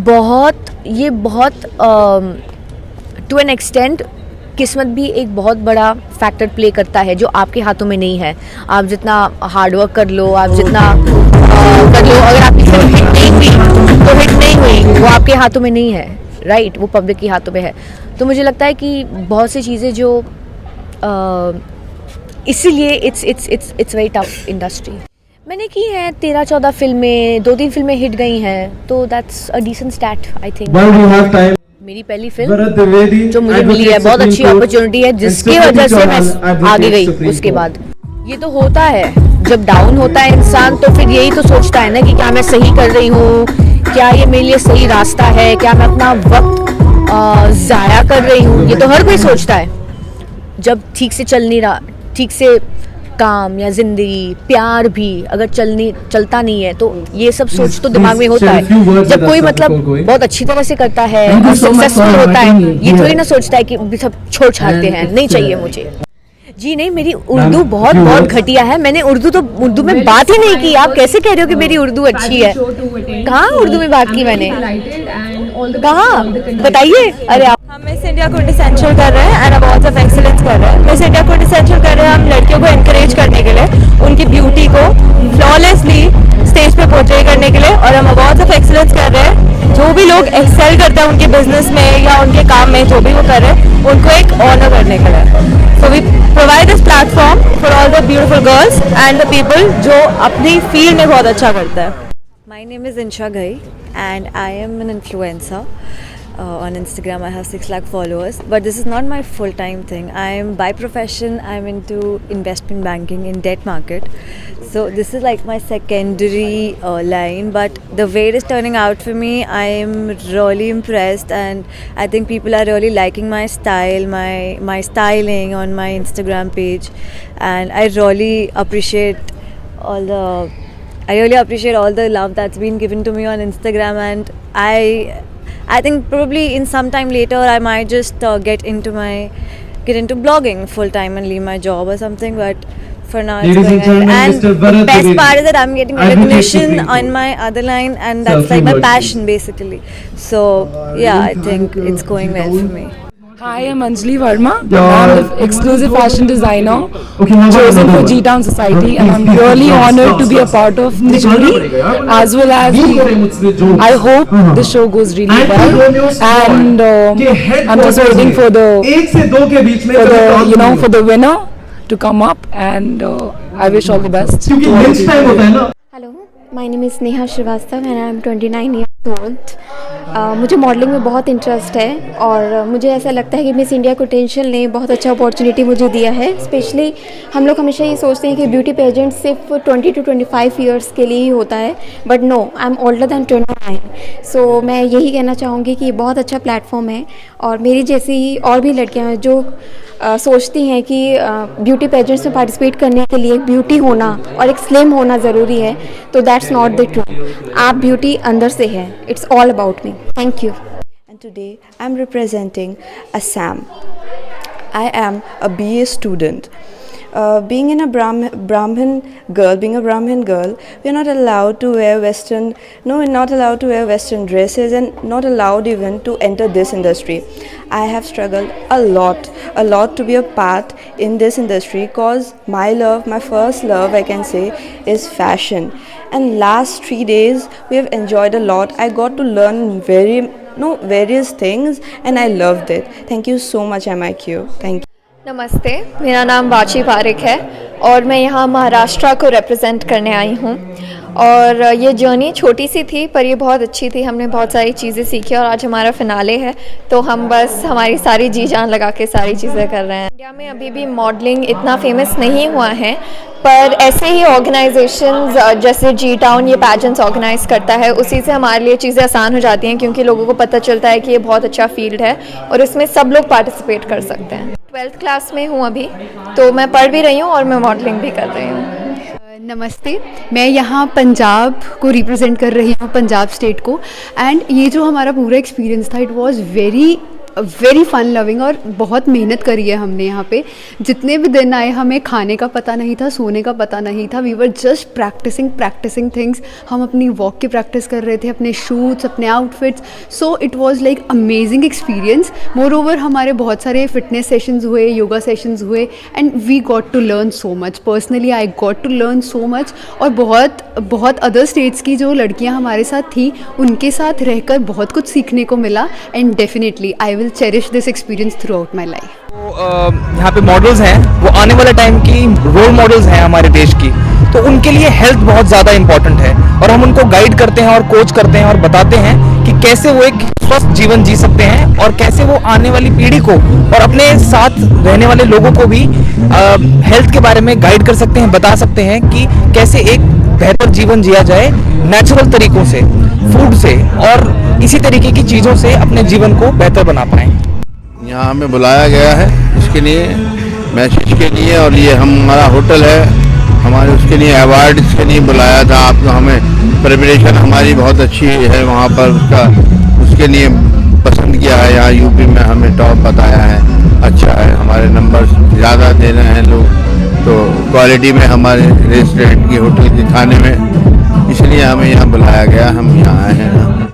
बहुत to an extent किस्मत भी एक बहुत बड़ा फैक्टर प्ले करता है जो आपके हाथों में नहीं है। आप जितना हार्डवर्क कर लो, आप जितना कर लो, अगर आपकी फिल्म हिट नहीं हुई तो हिट नहीं हुई, वो आपके हाथों में नहीं है, राइट, वो पब्लिक के हाथों में है। तो मुझे लगता है कि बहुत सी चीज़ें जो इसीलिए इट्स वेरी टफ इंडस्ट्री। मैंने की हैं 13-14 फिल्में, 2-3 फिल्में हिट गई हैं, तो that's a decent stat I think. मेरी पहली फिल्म जो मुझे मिली है, बहुत अच्छी अपॉर्चुनिटी है जिसकी वजह से मैं आगे गई। उसके बाद ये तो होता है, जब डाउन होता है इंसान तो फिर यही तो सोचता है ना कि क्या मैं सही कर रही हूँ, क्या ये मेरे लिए सही रास्ता है, क्या मैं अपना वक्त ज़ाया कर रही हूँ। ये तो हर कोई सोचता है जब ठीक से चल नहीं रहा, ठीक से काम या जिंदगी, प्यार भी अगर चलता नहीं है, तो ये सब सोच तो दिमाग में होता है। जब कोई मतलब बहुत अच्छी तरह से करता है और सक्सेसफुल होता है, ये थोड़ी ना सोचता है कि सब छोड़ छाड़ते हैं, नहीं चाहिए मुझे। जी नहीं, मेरी उर्दू बहुत घटिया है। मैंने उर्दू में बात ही नहीं की। आप कैसे कह रहे हो कि मेरी उर्दू अच्छी है? कहाँ उर्दू में बात की मैंने? कहाँ बताइए? अरे हम मिस इंडिया क्विंटेसेंशियल कर रहे हैं एंड अवार्ड्स ऑफ एक्सीलेंस कर रहे हैं। मिस इंडिया क्विंटेसेंशियल कर रहे हैं हम लड़कियों को एनकरेज करने के लिए, उनकी ब्यूटी को फ्लॉलेसली स्टेज पे पोर्ट्रे करने के लिए, और हम अवार्ड्स ऑफ एक्सीलेंस कर रहे हैं जो भी लोग एक्सेल करते हैं उनके बिजनेस में या उनके काम में, जो भी वो कर रहे हैं उनको एक ऑनर करने के लिए। So we provide this platform for all the beautiful girls and the people जो अपनी फील्ड में बहुत अच्छा करता है। My name is Insha Ghai and I am an influencer. On Instagram I have 6 lakh followers, but this is not my full-time thing. I am by profession, I'm into investment banking in debt market. So this is like my secondary line, but the way it is turning out for me, I am really impressed, and I think people are really liking my style, my styling on my Instagram page, and I really appreciate all the love that's been given to me on Instagram, and I think probably in some time later I might just get into blogging full time and leave my job or something, but for now it's going ahead. And the best part is that I'm getting recognition on my other line, and that's like my passion basically. So yeah, I think it's going well for me. Hi, I'm Anjali Verma. I'm the exclusive fashion designer chosen for G-Town Society, and I'm really honored to be a part of the jury, as well as I hope the show goes really well, and I'm just waiting for the winner to come up, and I wish all the best to all the people. Hello, my name is Neha Srivastava and I am 29 years old. मुझे modelling में बहुत interest है, और मुझे ऐसा लगता है कि मिस इंडिया पोटेंशियल ने बहुत अच्छा अपॉर्चुनिटी मुझे दिया है। स्पेशली हम लोग हमेशा ये सोचते हैं कि ब्यूटी पेजेंट सिर्फ 20 to 25 ईयर्स के लिए ही होता है, but no, I am older than 29। So मैं यही कहना चाहूँगी कि ये बहुत अच्छा प्लेटफॉर्म है, और मेरी जैसी और भी लड़कियाँ हैं जो सोचती हैं कि ब्यूटी पेजेंट्स में पार्टिसिपेट करने के लिए ब्यूटी होना और एक स्लिम होना ज़रूरी है, तो दैट्स नॉट द ट्रूथ। आप ब्यूटी अंदर से है, it's all about me. Thank you. And today I'm representing Assam. I am a BA student. Being a Brahmin girl, we're not allowed to wear we're not allowed to wear Western dresses, and not allowed even to enter this industry. I have struggled a lot to be a part in this industry, cause my first love I can say is fashion. And last 3 days we have enjoyed a lot. I got to learn various things, and I loved it. Thank you so much MIQ. Thank you. नमस्ते, मेरा नाम वाची पारिक है और मैं यहाँ महाराष्ट्र को represent करने आई हूँ। और ये जर्नी छोटी सी थी पर ये बहुत अच्छी थी, हमने बहुत सारी चीज़ें सीखी, और आज हमारा फिनाले है तो हम बस हमारी सारी जी जान लगा के सारी चीज़ें कर रहे हैं। इंडिया में अभी भी मॉडलिंग इतना फेमस नहीं हुआ है, पर ऐसे ही ऑर्गेनाइजेशंस जैसे जी टाउन ये पैजेंट्स ऑर्गेनाइज करता है, उसी से हमारे लिए चीज़ें आसान हो जाती हैं, क्योंकि लोगों को पता चलता है कि ये बहुत अच्छा फील्ड है और इसमें सब लोग पार्टिसिपेट कर सकते हैं। 12th क्लास में हूँ अभी, तो मैं पढ़ भी रही हूँ और मैं मॉडलिंग भी कर रही हूँ। नमस्ते, मैं यहाँ पंजाब को रिप्रेजेंट कर रही हूँ, पंजाब स्टेट को, एंड ये जो हमारा पूरा एक्सपीरियंस था, it was very very fun loving और बहुत मेहनत करी है हमने यहाँ पे। जितने भी दिन आए हमें खाने का पता नहीं था, सोने का पता नहीं था। We were just practising things. हम अपनी वॉक की प्रैक्टिस कर रहे थे, अपने शूट्स, अपने outfits. So it was like amazing experience. Moreover हमारे बहुत सारे फिटनेस सेशंस हुए, योगा सेशंस हुए and we got to learn so much. Personally I got to learn so much. और बहुत अदर स्टेट्स की जो लड़कियाँ हमारे साथ थी उनके साथ रहकर बहुत कुछ सीखने को मिला and definitely I will cherish this experience through out my life. यहाँ पे मॉडल्स हैं, वो आने वाले टाइम की रोल मॉडल्स हैं हमारे देश की, तो उनके लिए हेल्थ बहुत ज़्यादा इंपॉर्टेंट है और हम उनको गाइड करते हैं और कोच करते हैं और बताते हैं कि कैसे वो एक स्वस्थ जीवन जी सकते हैं और कैसे वो आने वाली पीढ़ी को और अपने साथ रहने वाले लोगों को भी हेल्थ के बारे में गाइड कर सकते हैं, बता सकते हैं कि कैसे एक बेहतर जीवन जिया जाए नेचुरल तरीकों से, फूड से और इसी तरीके की चीज़ों से अपने जीवन को बेहतर बना पाएं। यहाँ हमें बुलाया गया है इसके लिए, मैसेज के लिए, और ये हमारा होटल है, हमारे उसके लिए अवार्ड इसके लिए बुलाया था। आपको हमें प्रिपरेशन हमारी बहुत अच्छी है वहाँ पर, उसके लिए पसंद किया है। यहाँ यूपी में हमें टॉप बताया है, अच्छा है, हमारे नंबर ज़्यादा दे रहे हैं लोग, तो क्वालिटी में हमारे रेस्टोरेंट की, होटल के खाने में, इसलिए हमें यहाँ बुलाया गया, हम यहाँ आए हैं।